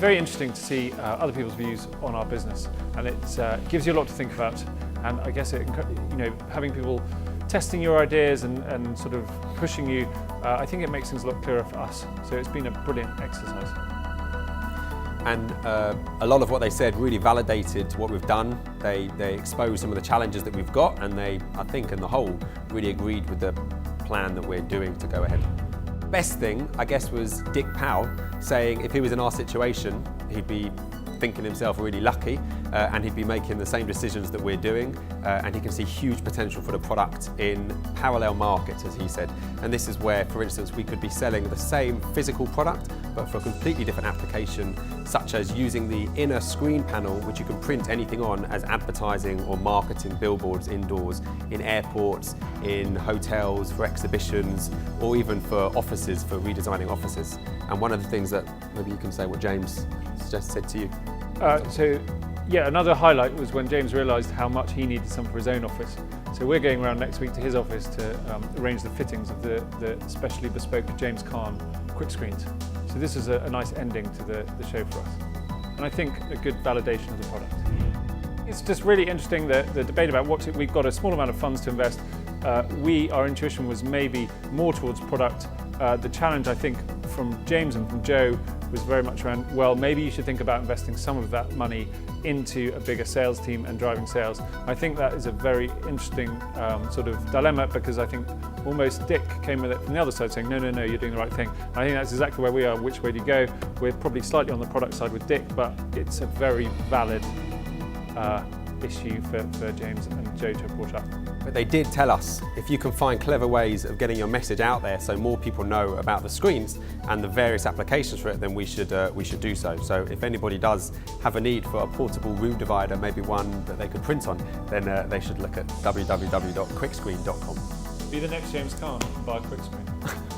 very interesting to see other people's views on our business, and it gives you a lot to think about. And I guess having people testing your ideas and sort of pushing you, I think it makes things a lot clearer for us. So it's been a brilliant exercise. And a lot of what they said really validated what we've done. They exposed some of the challenges that we've got, and they, I think, in the whole, really agreed with the plan that we're doing to go ahead. Best thing, I guess, was Dick Powell saying if he was in our situation, he'd be thinking himself really lucky, and he'd be making the same decisions that we're doing, and he can see huge potential for the product in parallel markets, as he said. And this is where, for instance, we could be selling the same physical product, but for a completely different application, such as using the inner screen panel, which you can print anything on, as advertising or marketing billboards indoors, in airports, in hotels, for exhibitions, or even for offices, for redesigning offices. And one of the things that, maybe you can say what James just said to you. Yeah, another highlight was when James realised how much he needed some for his own office. So we're going around next week to his office to arrange the fittings of the specially bespoke James Caan QuickScreen's. So this is a nice ending to the show for us, and I think a good validation of the product. It's just really interesting the debate about we've got a small amount of funds to invest. Our intuition was maybe more towards product. The challenge, I think, from James and from Joe was very much around, well, maybe you should think about investing some of that money into a bigger sales team and driving sales. I think that is a very interesting sort of dilemma, because I think almost Dick came with it from the other side saying, no, you're doing the right thing. And I think that's exactly where we are. Which way do you go? We're probably slightly on the product side with Dick, but it's a very valid issue for James and Joe to have brought up. But they did tell us, if you can find clever ways of getting your message out there so more people know about the screens and the various applications for it, then we should do so. So if anybody does have a need for a portable room divider, maybe one that they could print on, then they should look at www.KwickScreen.com. Be the next James Caan and buy a QuickScreen.